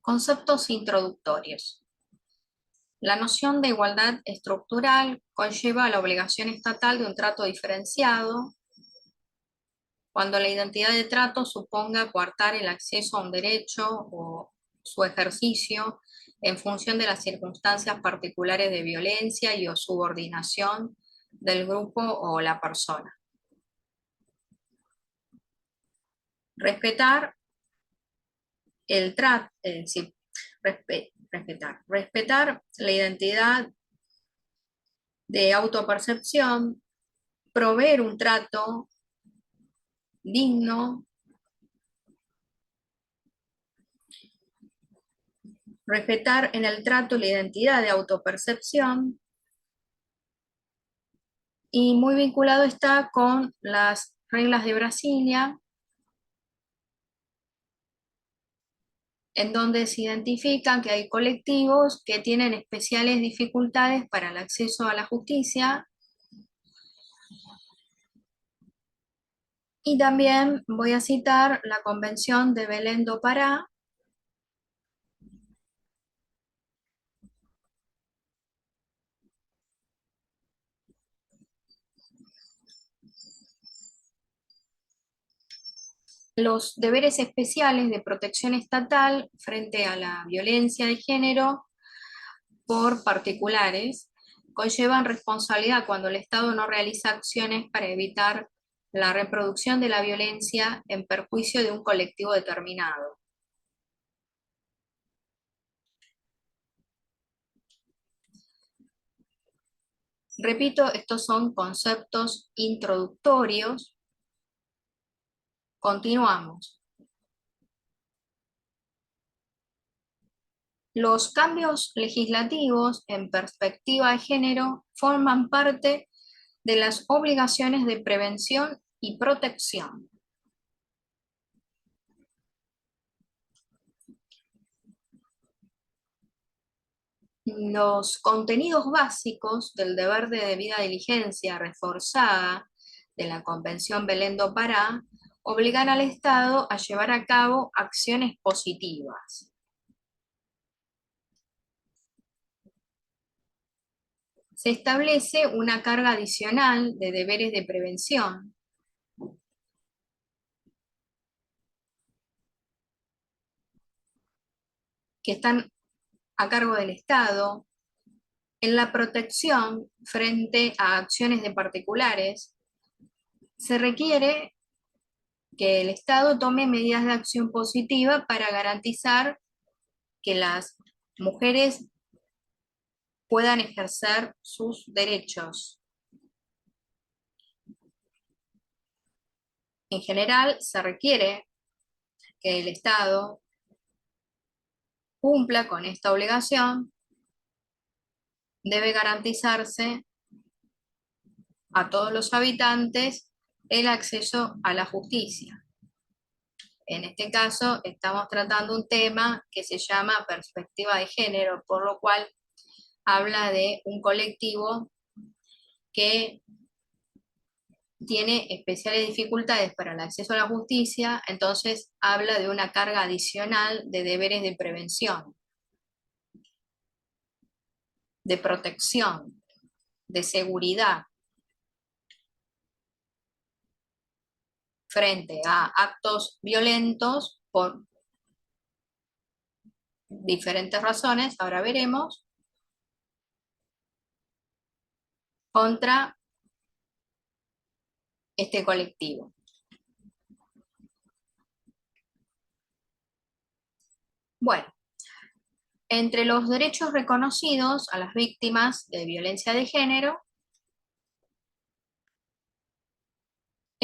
Conceptos introductorios. La noción de igualdad estructural conlleva la obligación estatal de un trato diferenciado cuando la identidad de trato suponga coartar el acceso a un derecho o su ejercicio en función de las circunstancias particulares de violencia y o subordinación del grupo o la persona. Respetar el trato, respetar la identidad de autopercepción, proveer un trato digno, respetar en el trato la identidad de autopercepción, y muy vinculado está con las reglas de Brasilia, en donde se identifican que hay colectivos que tienen especiales dificultades para el acceso a la justicia. Y también voy a citar la Convención de Belém do Pará, los deberes especiales de protección estatal frente a la violencia de género por particulares conllevan responsabilidad cuando el Estado no realiza acciones para evitar la reproducción de la violencia en perjuicio de un colectivo determinado. Repito, estos son conceptos introductorios. Continuamos. Los cambios legislativos en perspectiva de género forman parte de las obligaciones de prevención y protección. Los contenidos básicos del deber de debida diligencia reforzada de la Convención Belém do Pará obligan al Estado a llevar a cabo acciones positivas. Se establece una carga adicional de deberes de prevención que están a cargo del Estado en la protección frente a acciones de particulares. Se requiere que el Estado tome medidas de acción positiva para garantizar que las mujeres puedan ejercer sus derechos. En general, se requiere que el Estado cumpla con esta obligación. Debe garantizarse a todos los habitantes el acceso a la justicia. En este caso, estamos tratando un tema que se llama perspectiva de género, por lo cual habla de un colectivo que tiene especiales dificultades para el acceso a la justicia, entonces habla de una carga adicional de deberes de prevención, de protección, de seguridad, frente a actos violentos por diferentes razones, ahora veremos, contra este colectivo. Bueno, entre los derechos reconocidos a las víctimas de violencia de género,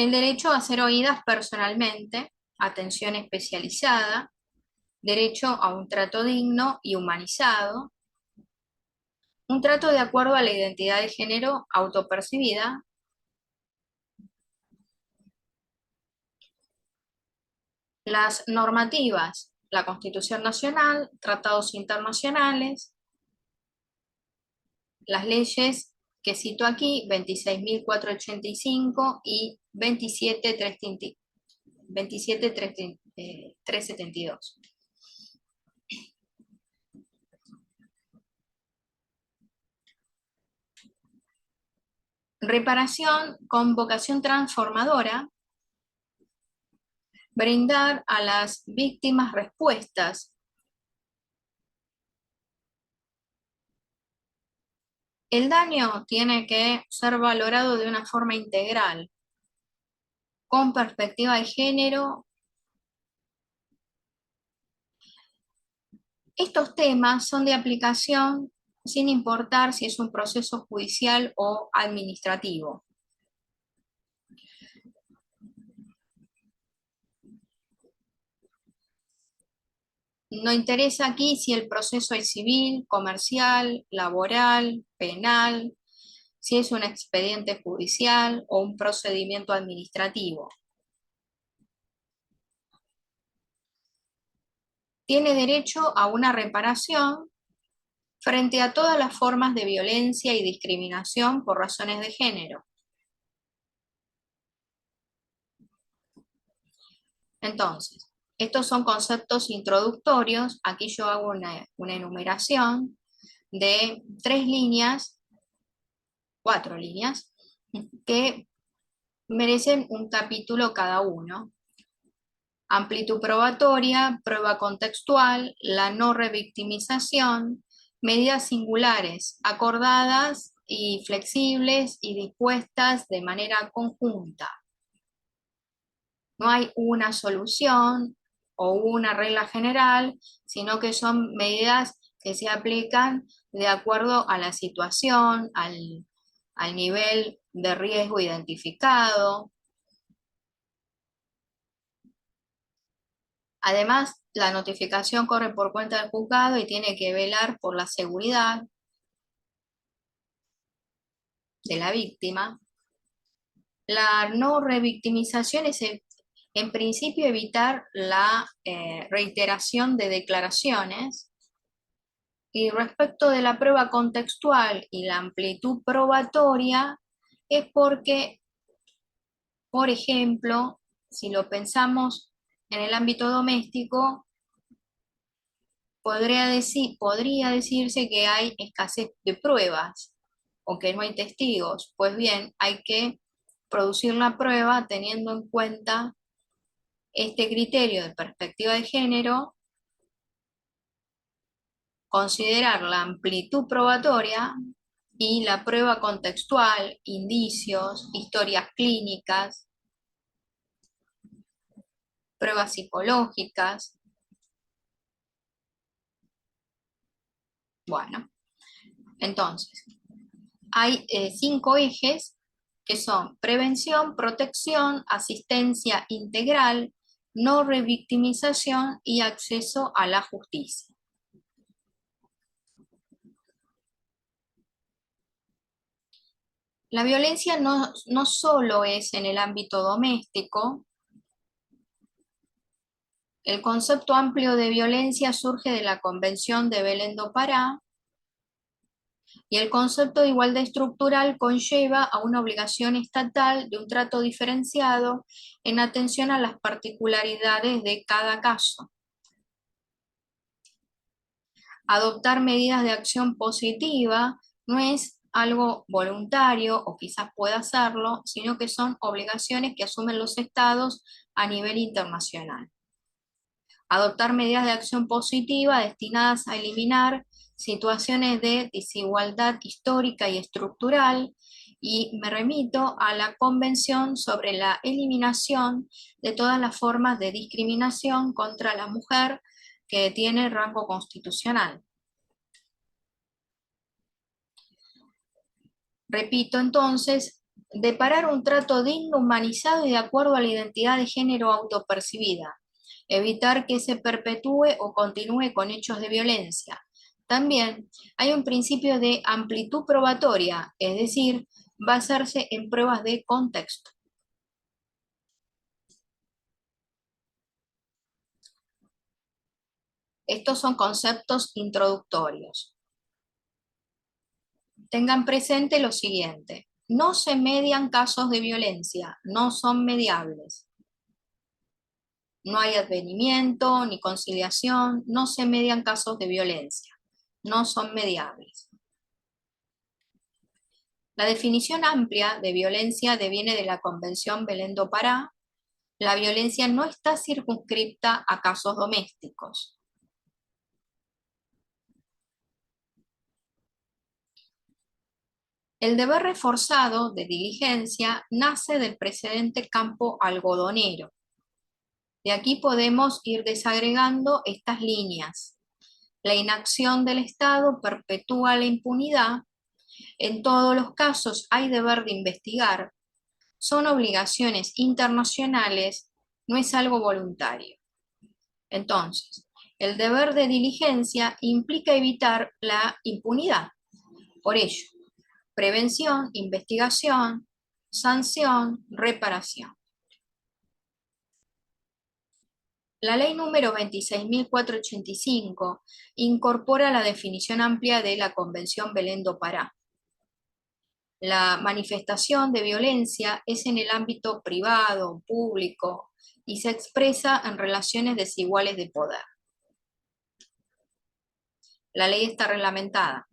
el derecho a ser oídas personalmente, atención especializada, derecho a un trato digno y humanizado, un trato de acuerdo a la identidad de género autopercibida, las normativas, la Constitución Nacional, tratados internacionales, las leyes que cito aquí, 26.485 y 27.372. Reparación con vocación transformadora, brindar a las víctimas respuestas. El daño tiene que ser valorado de una forma integral, con perspectiva de género. Estos temas son de aplicación sin importar si es un proceso judicial o administrativo. No interesa aquí si el proceso es civil, comercial, laboral, penal, si es un expediente judicial o un procedimiento administrativo. Tiene derecho a una reparación frente a todas las formas de violencia y discriminación por razones de género. Entonces, estos son conceptos introductorios. Aquí yo hago una enumeración de 3 líneas, 4 líneas, que merecen un capítulo cada uno. Amplitud probatoria, prueba contextual, la no revictimización, medidas singulares, acordadas y flexibles y dispuestas de manera conjunta. No hay una solución o una regla general, sino que son medidas que se aplican de acuerdo a la situación, al nivel de riesgo identificado. Además, la notificación corre por cuenta del juzgado y tiene que velar por la seguridad de la víctima. La no revictimización es, en principio, evitar la reiteración de declaraciones. Y respecto de la prueba contextual y la amplitud probatoria, es porque, por ejemplo, si lo pensamos en el ámbito doméstico, podría decirse que hay escasez de pruebas o que no hay testigos. Pues bien, hay que producir la prueba teniendo en cuenta este criterio de perspectiva de género, considerar la amplitud probatoria y la prueba contextual, indicios, historias clínicas, pruebas psicológicas. Bueno, entonces, hay 5 ejes que son prevención, protección, asistencia integral, no revictimización y acceso a la justicia. La violencia no solo es en el ámbito doméstico. El concepto amplio de violencia surge de la Convención de Belén do Pará, y el concepto de igualdad estructural conlleva a una obligación estatal de un trato diferenciado en atención a las particularidades de cada caso. Adoptar medidas de acción positiva no es algo voluntario, o quizás pueda hacerlo, sino que son obligaciones que asumen los estados a nivel internacional. Adoptar medidas de acción positiva destinadas a eliminar situaciones de desigualdad histórica y estructural, y me remito a la Convención sobre la eliminación de todas las formas de discriminación contra la mujer que tiene rango constitucional. Repito entonces, deparar un trato digno, humanizado y de acuerdo a la identidad de género autopercibida. Evitar que se perpetúe o continúe con hechos de violencia. También hay un principio de amplitud probatoria, es decir, basarse en pruebas de contexto. Estos son conceptos introductorios. Tengan presente lo siguiente: no se median casos de violencia, no son mediables. No hay advenimiento ni conciliación, no se median casos de violencia, no son mediables. La definición amplia de violencia deviene de la Convención Belén do Pará. La violencia no está circunscripta a casos domésticos. El deber reforzado de diligencia nace del precedente campo algodonero. De aquí podemos ir desagregando estas líneas. La inacción del Estado perpetúa la impunidad. En todos los casos hay deber de investigar. Son obligaciones internacionales, no es algo voluntario. Entonces, el deber de diligencia implica evitar la impunidad. Por ello, prevención, investigación, sanción, reparación. La ley número 26.485 incorpora la definición amplia de la Convención Belén do Pará. La manifestación de violencia es en el ámbito privado, público, y se expresa en relaciones desiguales de poder. La ley está reglamentada.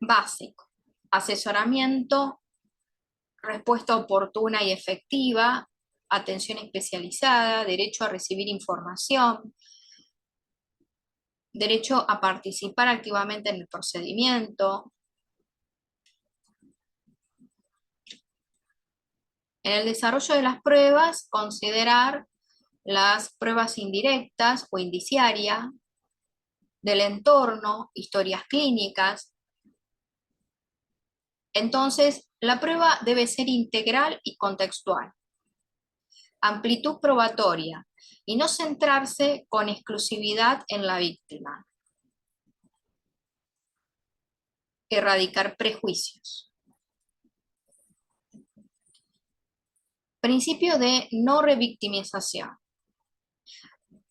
Básico: asesoramiento, respuesta oportuna y efectiva, atención especializada, derecho a recibir información, derecho a participar activamente en el procedimiento. En el desarrollo de las pruebas, considerar las pruebas indirectas o indiciarias, del entorno, historias clínicas. Entonces, la prueba debe ser integral y contextual. Amplitud probatoria, y no centrarse con exclusividad en la víctima. Erradicar prejuicios. Principio de no revictimización.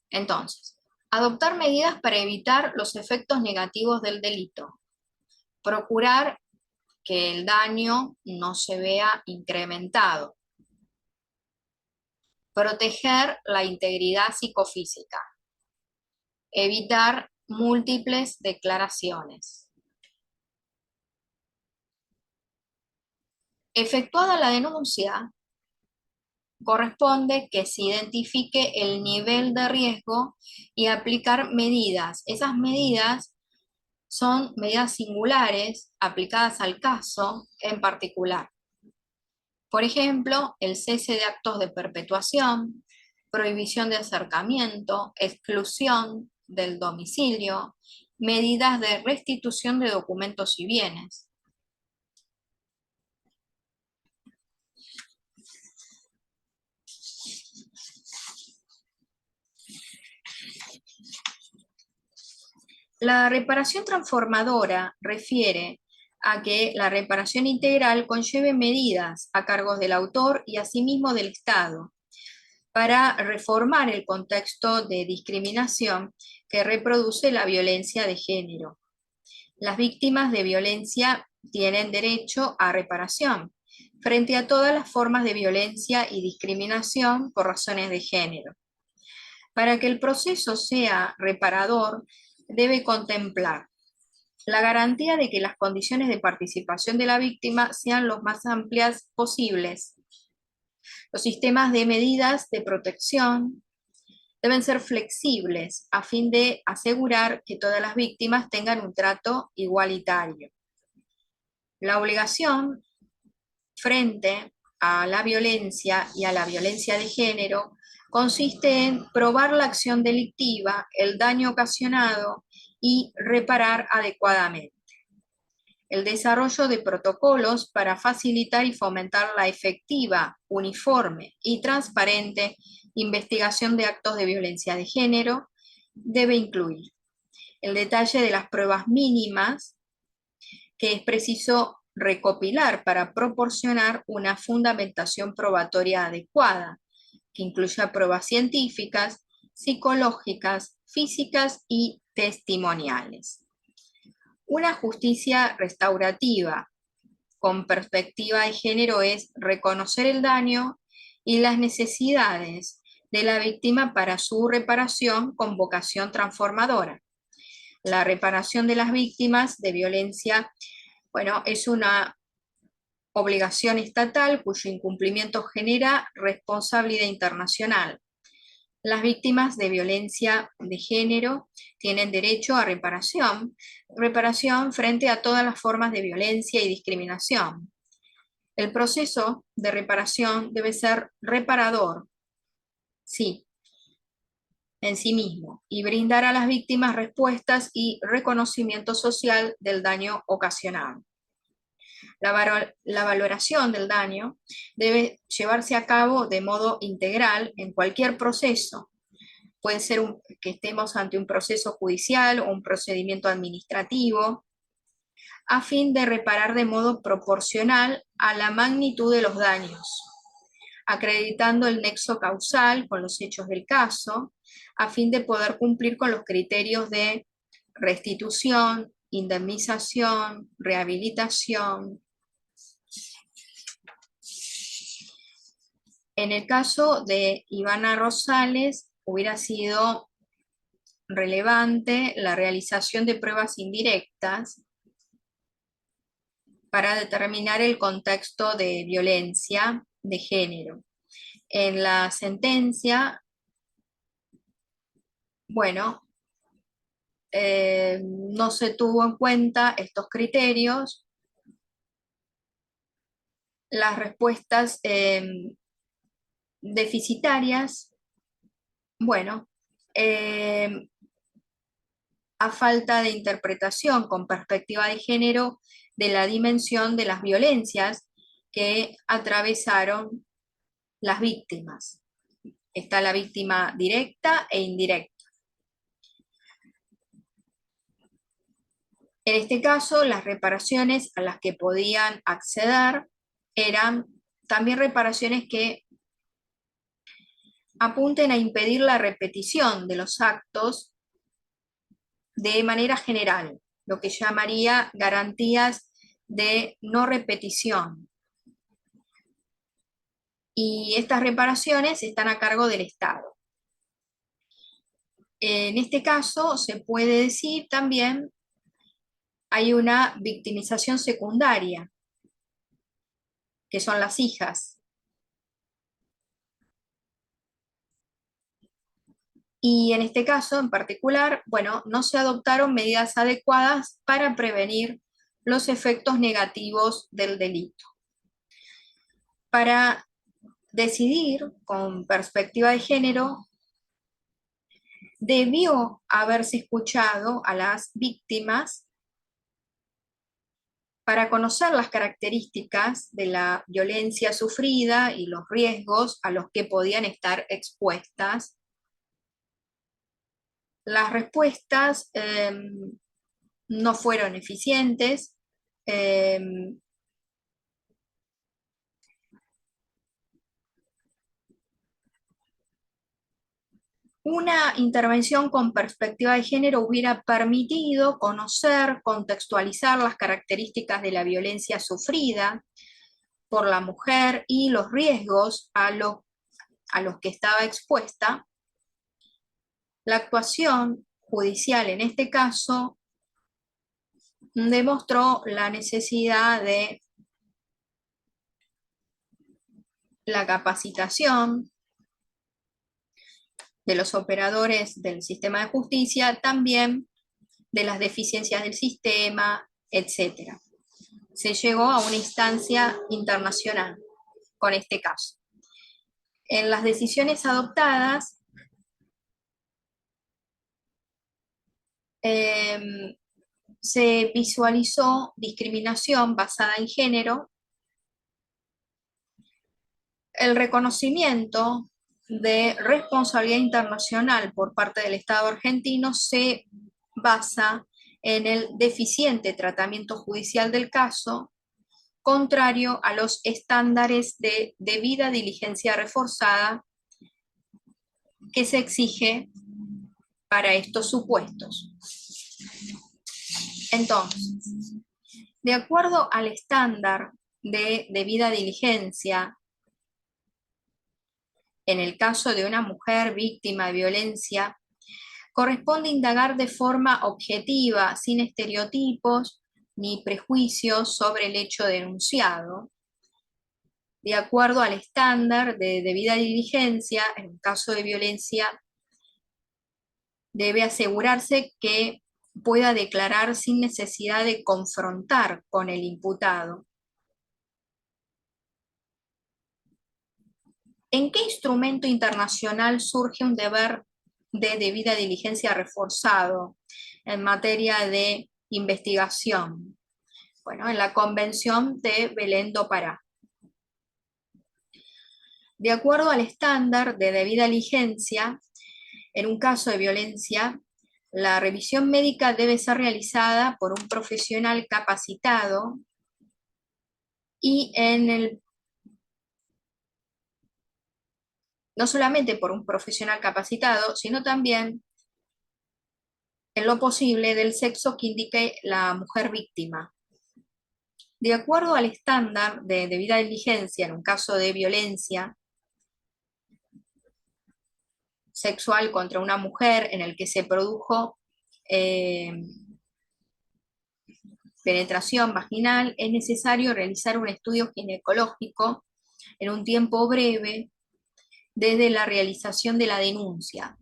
Entonces, adoptar medidas para evitar los efectos negativos del delito. Procurar que el daño no se vea incrementado. Proteger la integridad psicofísica. Evitar múltiples declaraciones. Efectuada la denuncia, corresponde que se identifique el nivel de riesgo y aplicar medidas. Esas medidas son medidas singulares aplicadas al caso en particular. Por ejemplo, el cese de actos de perpetuación, prohibición de acercamiento, exclusión del domicilio, medidas de restitución de documentos y bienes. La reparación transformadora refiere a que la reparación integral conlleve medidas a cargo del autor y asimismo del Estado para reformar el contexto de discriminación que reproduce la violencia de género. Las víctimas de violencia tienen derecho a reparación frente a todas las formas de violencia y discriminación por razones de género. Para que el proceso sea reparador, debe contemplar la garantía de que las condiciones de participación de la víctima sean lo más amplias posibles. Los sistemas de medidas de protección deben ser flexibles a fin de asegurar que todas las víctimas tengan un trato igualitario. La obligación frente a la violencia y a la violencia de género consiste en probar la acción delictiva, el daño ocasionado y reparar adecuadamente. El desarrollo de protocolos para facilitar y fomentar la efectiva, uniforme y transparente investigación de actos de violencia de género debe incluir el detalle de las pruebas mínimas que es preciso recopilar para proporcionar una fundamentación probatoria adecuada, que incluya pruebas científicas, psicológicas, físicas y testimoniales. Una justicia restaurativa con perspectiva de género es reconocer el daño y las necesidades de la víctima para su reparación con vocación transformadora. La reparación de las víctimas de violencia, bueno, es una obligación estatal cuyo incumplimiento genera responsabilidad internacional. Las víctimas de violencia de género tienen derecho a reparación frente a todas las formas de violencia y discriminación. El proceso de reparación debe ser reparador, sí, en sí mismo, y brindar a las víctimas respuestas y reconocimiento social del daño ocasionado. La valoración del daño debe llevarse a cabo de modo integral en cualquier proceso. Puede ser que estemos ante un proceso judicial o un procedimiento administrativo, a fin de reparar de modo proporcional a la magnitud de los daños, acreditando el nexo causal con los hechos del caso, a fin de poder cumplir con los criterios de restitución, indemnización, rehabilitación. En el caso de Ivana Rosales, hubiera sido relevante la realización de pruebas indirectas para determinar el contexto de violencia de género. En la sentencia, bueno, no se tuvo en cuenta estos criterios. Las respuestas deficitarias, bueno, a falta de interpretación con perspectiva de género de la dimensión de las violencias que atravesaron las víctimas. Está la víctima directa e indirecta. En este caso, las reparaciones a las que podían acceder eran también reparaciones que apunten a impedir la repetición de los actos de manera general, lo que llamaría garantías de no repetición. Y estas reparaciones están a cargo del Estado. En este caso, se puede decir también hay una victimización secundaria, que son las hijas. Y en este caso en particular, bueno, no se adoptaron medidas adecuadas para prevenir los efectos negativos del delito. Para decidir con perspectiva de género, debió haberse escuchado a las víctimas para conocer las características de la violencia sufrida y los riesgos a los que podían estar expuestas. Las respuestas no fueron eficientes. Una intervención con perspectiva de género hubiera permitido conocer, contextualizar las características de la violencia sufrida por la mujer y los riesgos a los que estaba expuesta. La actuación judicial en este caso demostró la necesidad de la capacitación de los operadores del sistema de justicia, también de las deficiencias del sistema, etc. Se llegó a una instancia internacional con este caso. En las decisiones adoptadas, se visualizó discriminación basada en género, el reconocimiento de responsabilidad internacional por parte del Estado argentino se basa en el deficiente tratamiento judicial del caso, contrario a los estándares de debida diligencia reforzada que se exige para estos supuestos. Entonces, de acuerdo al estándar de debida diligencia, en el caso de una mujer víctima de violencia, corresponde indagar de forma objetiva, sin estereotipos ni prejuicios sobre el hecho denunciado, de acuerdo al estándar de debida diligencia. En un caso de violencia, debe asegurarse que pueda declarar sin necesidad de confrontar con el imputado. ¿En qué instrumento internacional surge un deber de debida diligencia reforzado en materia de investigación? Bueno, en la Convención de Belén do Pará. De acuerdo al estándar de debida diligencia, en un caso de violencia, la revisión médica debe ser realizada por un profesional capacitado y no solamente por un profesional capacitado, sino también, en lo posible, del sexo que indique la mujer víctima. De acuerdo al estándar de debida diligencia, en un caso de violencia sexual contra una mujer en el que se produjo penetración vaginal, es necesario realizar un estudio ginecológico en un tiempo breve desde la realización de la denuncia.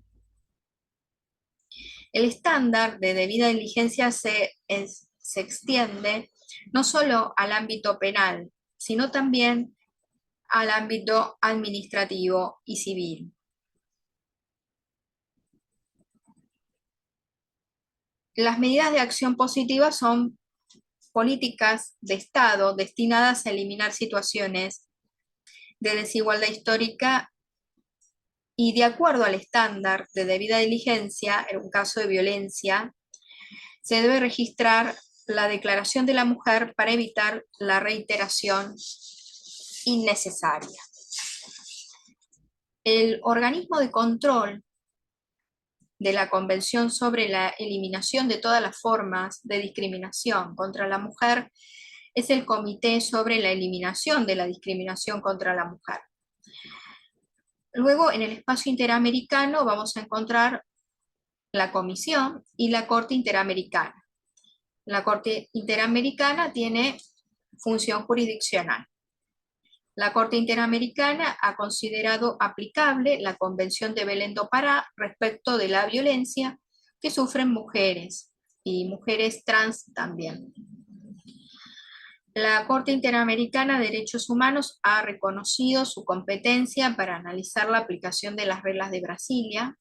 El estándar de debida diligencia se extiende no solo al ámbito penal, sino también al ámbito administrativo y civil. Las medidas de acción positiva son políticas de Estado destinadas a eliminar situaciones de desigualdad histórica y, de acuerdo al estándar de debida diligencia, en un caso de violencia, se debe registrar la declaración de la mujer para evitar la reiteración innecesaria. El organismo de control de la Convención sobre la eliminación de todas las formas de discriminación contra la mujer es el Comité sobre la Eliminación de la Discriminación contra la Mujer. Luego, en el espacio interamericano vamos a encontrar la Comisión y la Corte Interamericana. La Corte Interamericana tiene función jurisdiccional. La Corte Interamericana ha considerado aplicable la Convención de Belén do Pará respecto de la violencia que sufren mujeres y mujeres trans también. La Corte Interamericana de Derechos Humanos ha reconocido su competencia para analizar la aplicación de las reglas de Brasilia.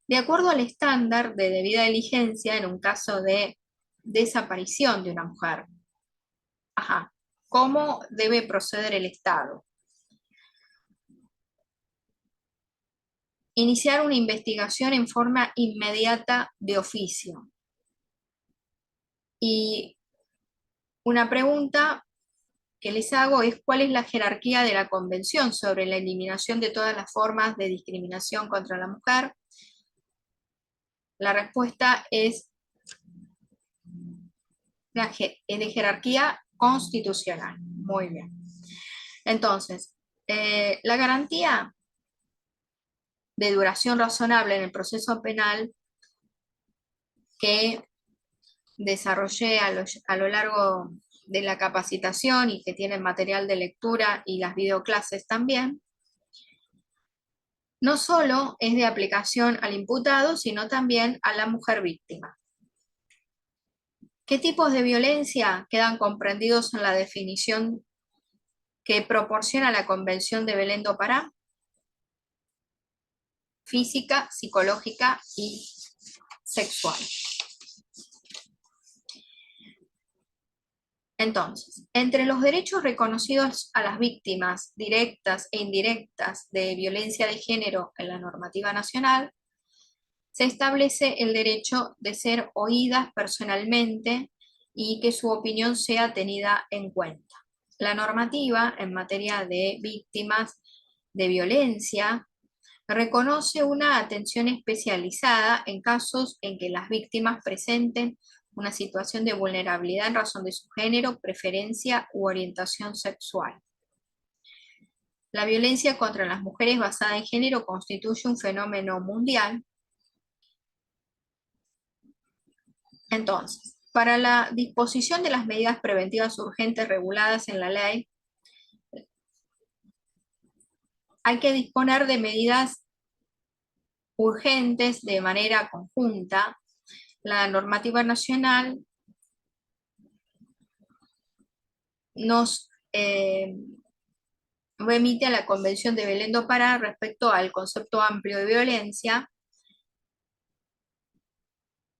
De acuerdo al estándar de debida diligencia en un caso de desaparición de una mujer. ¿Cómo debe proceder el Estado? Iniciar una investigación en forma inmediata de oficio. Y una pregunta que les hago es: ¿cuál es la jerarquía de la Convención sobre la eliminación de todas las formas de discriminación contra la mujer? La respuesta es de jerarquía constitucional. Muy bien. Entonces, la garantía de duración razonable en el proceso penal que desarrollé a lo largo de la capacitación y que tiene material de lectura y las videoclases también, no solo es de aplicación al imputado, sino también a la mujer víctima. ¿Qué tipos de violencia quedan comprendidos en la definición que proporciona la Convención de Belén do Pará? Física, psicológica y sexual. Entonces, entre los derechos reconocidos a las víctimas directas e indirectas de violencia de género en la normativa nacional, se establece el derecho de ser oídas personalmente y que su opinión sea tenida en cuenta. La normativa en materia de víctimas de violencia reconoce una atención especializada en casos en que las víctimas presenten una situación de vulnerabilidad en razón de su género, preferencia u orientación sexual. La violencia contra las mujeres basada en género constituye un fenómeno mundial Entonces, para la disposición de las medidas preventivas urgentes reguladas en la ley, hay que disponer de medidas urgentes de manera conjunta. La normativa nacional nos remite a la Convención de Belén do Pará respecto al concepto amplio de violencia.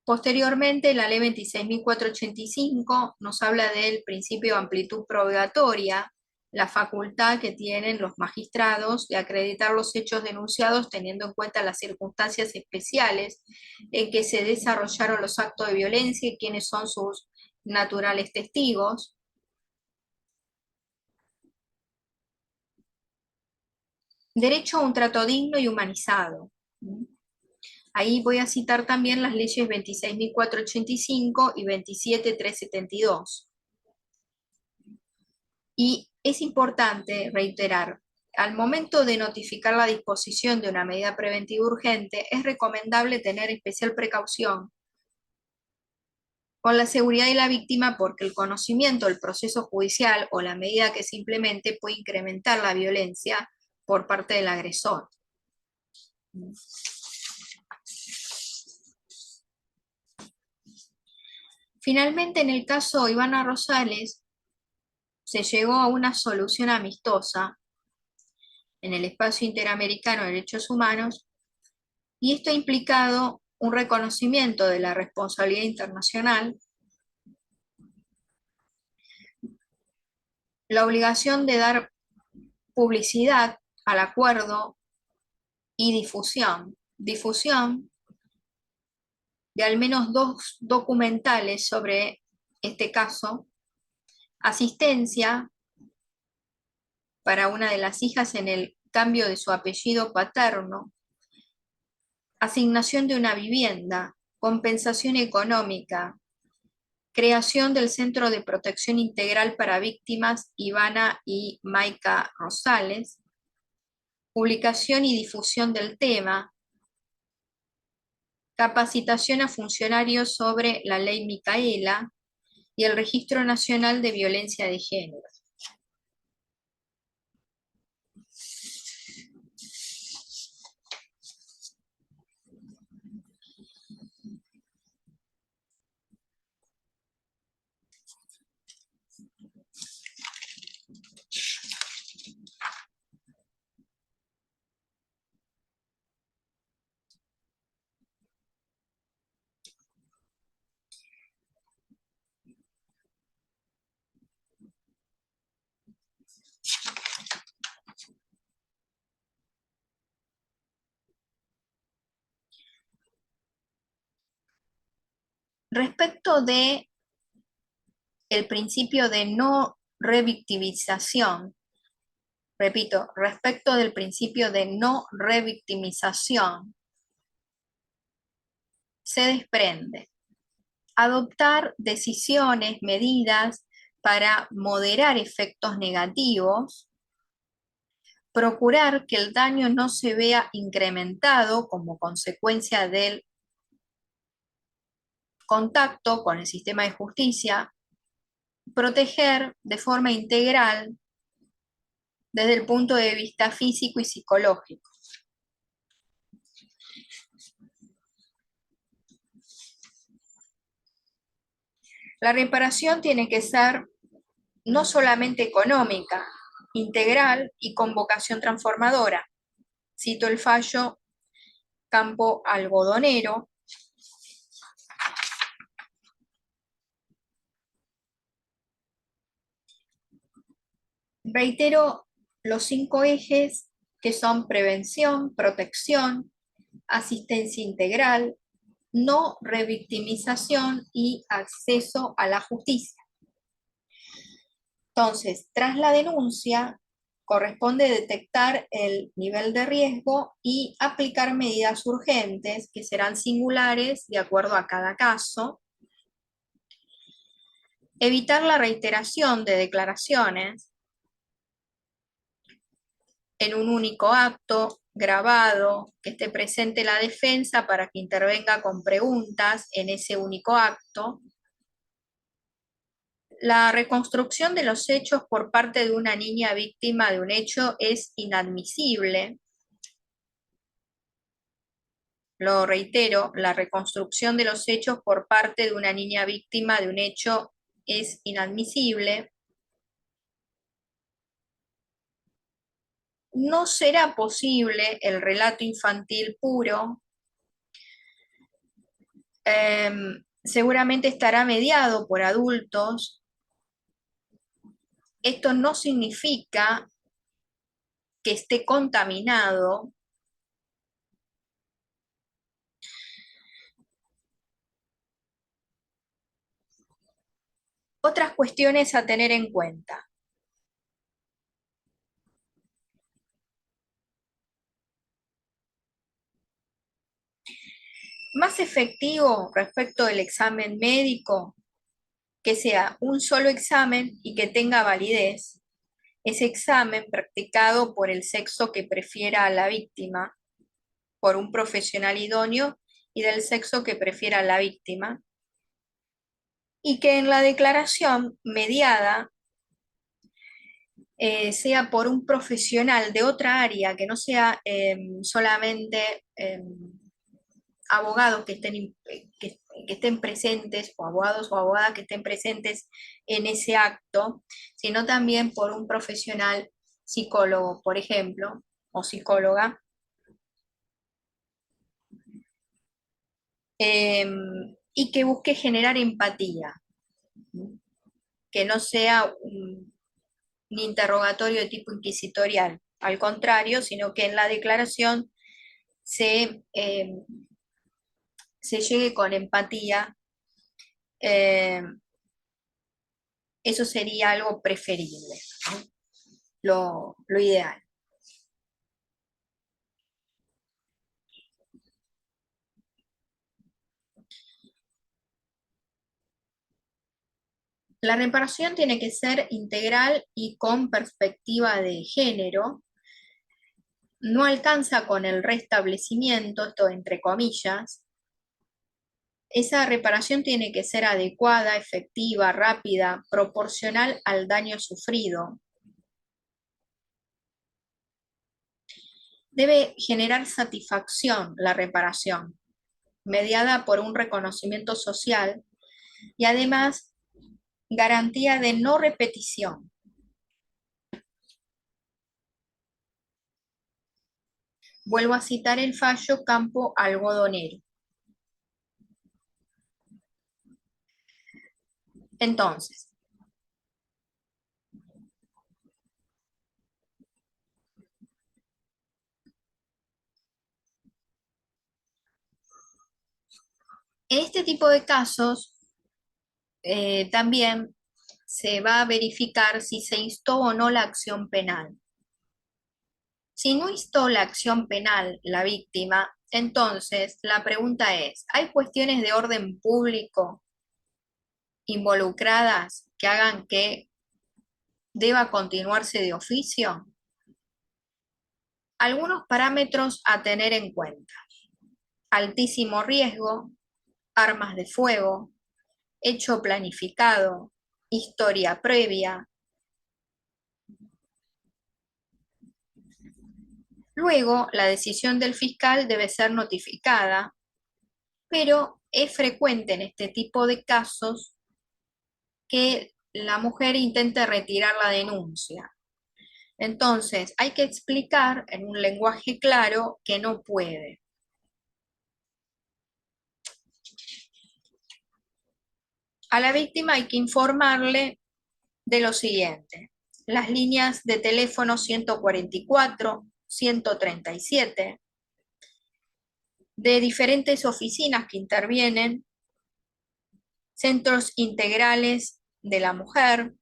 Posteriormente, la ley 26.485 nos habla del principio de amplitud probatoria, la facultad que tienen los magistrados de acreditar los hechos denunciados teniendo en cuenta las circunstancias especiales en que se desarrollaron los actos de violencia y quiénes son sus naturales testigos. Derecho a un trato digno y humanizado. Ahí voy a citar también las leyes 26.485 y 27.372. Y es importante reiterar, al momento de notificar la disposición de una medida preventiva urgente, es recomendable tener especial precaución con la seguridad de la víctima porque el conocimiento del proceso judicial o la medida que se implemente puede incrementar la violencia por parte del agresor. Finalmente, en el caso de Ivana Rosales, se llegó a una solución amistosa en el Espacio Interamericano de Derechos Humanos, y esto ha implicado un reconocimiento de la responsabilidad internacional, la obligación de dar publicidad al acuerdo y difusión de al menos 2 documentales sobre este caso, asistencia para una de las hijas en el cambio de su apellido paterno, asignación de una vivienda, compensación económica, creación del Centro de Protección Integral para Víctimas Ivana y Maika Rosales, publicación y difusión del tema, capacitación a funcionarios sobre la ley Micaela y el Registro Nacional de Violencia de Género. Respecto de el principio de no revictimización, repito, respecto del principio de no revictimización, se desprende adoptar decisiones, medidas para moderar efectos negativos, procurar que el daño no se vea incrementado como consecuencia del contacto con el sistema de justicia, proteger de forma integral desde el punto de vista físico y psicológico. La reparación tiene que ser no solamente económica, integral y con vocación transformadora. Cito el fallo Campo Algodonero. Reitero los 5 ejes que son prevención, protección, asistencia integral, no revictimización y acceso a la justicia. Entonces, tras la denuncia, corresponde detectar el nivel de riesgo y aplicar medidas urgentes que serán singulares de acuerdo a cada caso. Evitar la reiteración de declaraciones en un único acto grabado, que esté presente la defensa para que intervenga con preguntas en ese único acto. La reconstrucción de los hechos por parte de una niña víctima de un hecho es inadmisible. Lo reitero, la reconstrucción de los hechos por parte de una niña víctima de un hecho es inadmisible. No será posible el relato infantil puro. Seguramente estará mediado por adultos. Esto no significa que esté contaminado. Otras cuestiones a tener en cuenta. Más efectivo respecto del examen médico, que sea un solo examen y que tenga validez. Ese examen practicado por el sexo que prefiera a la víctima, por un profesional idóneo y del sexo que prefiera a la víctima, y que en la declaración mediada sea por un profesional de otra área, que no sea solamente abogados que estén presentes, o abogados o abogadas que estén presentes en ese acto, sino también por un profesional psicólogo, por ejemplo, o psicóloga, y que busque generar empatía, que no sea un interrogatorio de tipo inquisitorial, al contrario, sino que en la declaración se llegue con empatía. eh, Eso sería algo preferible, ¿no? Lo ideal. La reparación tiene que ser integral y con perspectiva de género. No alcanza con el restablecimiento, esto entre comillas. Esa reparación tiene que ser adecuada, efectiva, rápida, proporcional al daño sufrido. Debe generar satisfacción la reparación, mediada por un reconocimiento social y además garantía de no repetición. Vuelvo a citar el fallo Campo Algodonero. Entonces, en este tipo de casos también se va a verificar si se instó o no la acción penal. Si no instó la acción penal la víctima, entonces la pregunta es, ¿hay cuestiones de orden público involucradas que hagan que deba continuarse de oficio? Algunos parámetros a tener en cuenta: altísimo riesgo, armas de fuego, hecho planificado, historia previa. Luego, la decisión del fiscal debe ser notificada, pero es frecuente en este tipo de casos que la mujer intente retirar la denuncia. Entonces, hay que explicar en un lenguaje claro que no puede. A la víctima hay que informarle de lo siguiente: las líneas de teléfono 144, 137, de diferentes oficinas que intervienen, centros integrales de la mujer.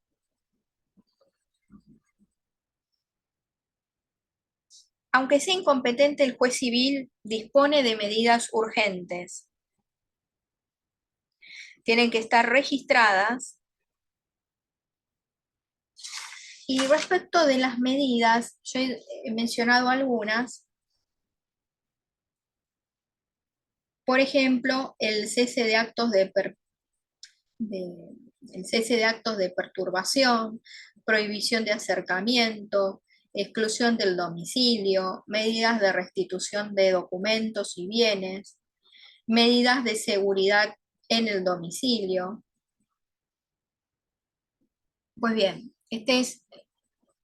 Aunque sea incompetente, el juez civil dispone de medidas urgentes. Tienen que estar registradas. Y respecto de las medidas, yo he mencionado algunas, Por ejemplo, el cese de actos de perturbación, prohibición de acercamiento, exclusión del domicilio, medidas de restitución de documentos y bienes, medidas de seguridad en el domicilio. Pues bien, este es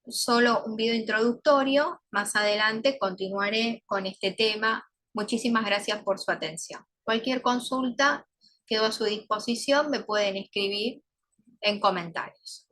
solo un video introductorio. Más adelante continuaré con este tema. Muchísimas gracias por su atención. Cualquier consulta quedo a su disposición, me pueden escribir en comentarios.